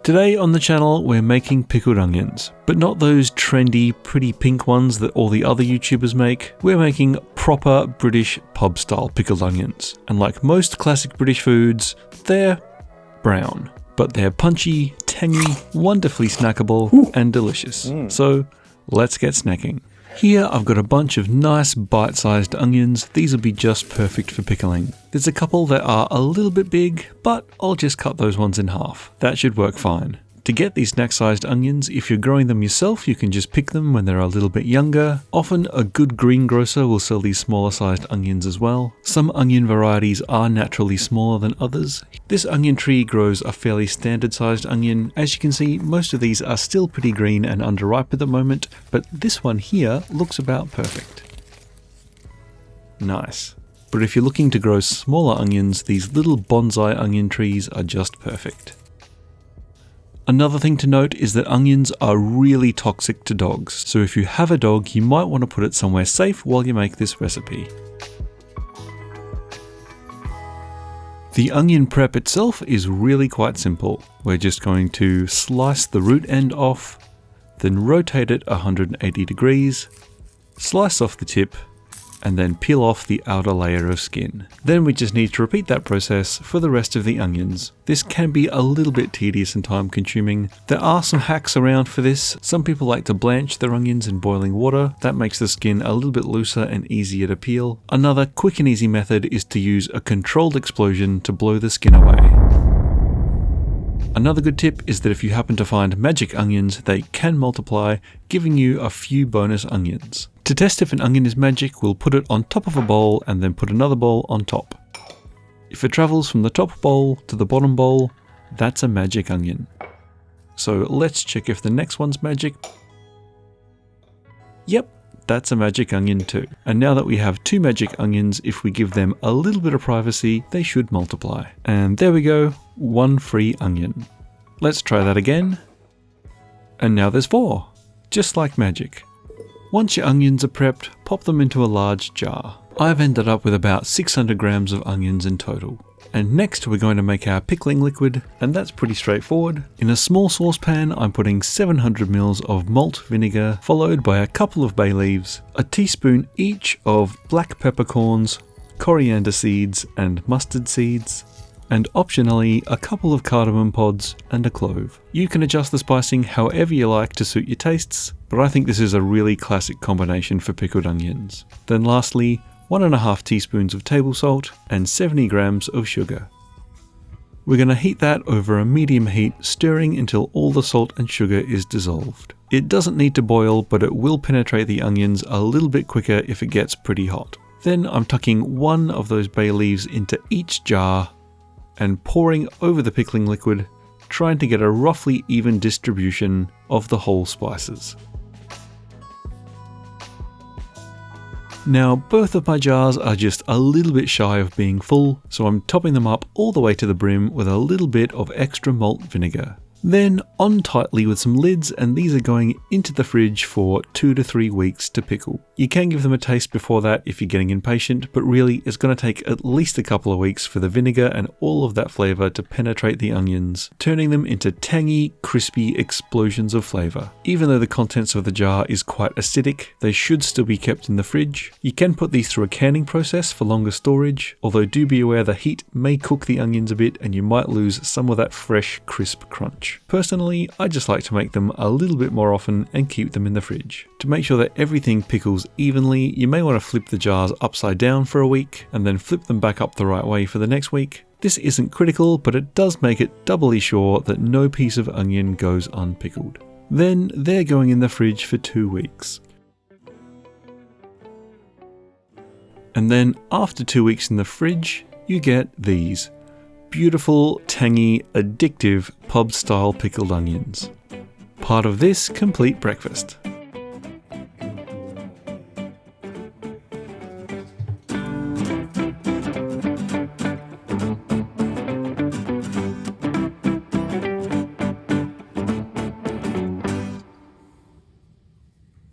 Today on the channel we're making pickled onions, but not those trendy pretty pink ones that all the other YouTubers make. We're making proper British pub style pickled onions, and like most classic British foods, they're brown, but they're punchy, tangy, wonderfully snackable and delicious. So let's get snacking. Here I've got a bunch of nice bite-sized onions. These will be just perfect for pickling. There's a couple that are a little bit big, but I'll just cut those ones in half. That should work fine. To get these snack-sized onions, if you're growing them yourself, you can just pick them when they're a little bit younger. Often a good greengrocer will sell these smaller sized onions as well. Some onion varieties are naturally smaller than others. This onion tree grows a fairly standard sized onion. As you can see, most of these are still pretty green and underripe at the moment, but this one here looks about perfect. Nice. But if you're looking to grow smaller onions, these little bonsai onion trees are just perfect. Another thing to note is that onions are really toxic to dogs, so if you have a dog, you might want to put it somewhere safe while you make this recipe. The onion prep itself is really quite simple. We're just going to slice the root end off, then rotate it 180 degrees, slice off the tip, and then peel off the outer layer of skin. Then we just need to repeat that process for the rest of the onions. This can be a little bit tedious and time consuming. There are some hacks around for this. Some people like to blanch their onions in boiling water. That makes the skin a little bit looser and easier to peel. Another quick and easy method is to use a controlled explosion to blow the skin away. Another good tip is that if you happen to find magic onions, they can multiply, giving you a few bonus onions. To test if an onion is magic, we'll put it on top of a bowl and then put another bowl on top. If it travels from the top bowl to the bottom bowl, that's a magic onion. So let's check if the next one's magic. Yep, that's a magic onion too. And now that we have two magic onions, if we give them a little bit of privacy, they should multiply. And there we go, one free onion. Let's try that again. And now there's four, just like magic. Once your onions are prepped, pop them into a large jar. I've ended up with about 600 grams of onions in total. And next we're going to make our pickling liquid, and that's pretty straightforward. In a small saucepan, I'm putting 700 ml of malt vinegar, followed by a couple of bay leaves, a teaspoon each of black peppercorns, coriander seeds and mustard seeds, and optionally a couple of cardamom pods and a clove. You can adjust the spicing however you like to suit your tastes, but I think this is a really classic combination for pickled onions. Then lastly, 1.5 teaspoons of table salt and 70 grams of sugar. We're going to heat that over a medium heat, stirring until all the salt and sugar is dissolved. It doesn't need to boil, but it will penetrate the onions a little bit quicker if it gets pretty hot. Then I'm tucking one of those bay leaves into each jar and pouring over the pickling liquid, trying to get a roughly even distribution of the whole spices. Now both of my jars are just a little bit shy of being full, so I'm topping them up all the way to the brim with a little bit of extra malt vinegar. Then on tightly with some lids, and these are going into the fridge for 2 to 3 weeks to pickle. You can give them a taste before that if you're getting impatient, but really it's going to take at least a couple of weeks for the vinegar and all of that flavour to penetrate the onions, turning them into tangy, crispy explosions of flavour. Even though the contents of the jar is quite acidic, they should still be kept in the fridge. You can put these through a canning process for longer storage, although do be aware the heat may cook the onions a bit and you might lose some of that fresh, crisp crunch. Personally, I just like to make them a little bit more often and keep them in the fridge. To make sure that everything pickles evenly, you may want to flip the jars upside down for a week and then flip them back up the right way for the next week. This isn't critical, but it does make it doubly sure that no piece of onion goes unpickled. Then they're going in the fridge for 2 weeks. And then after 2 weeks in the fridge, you get these. Beautiful, tangy, addictive pub-style pickled onions. Part of this complete breakfast.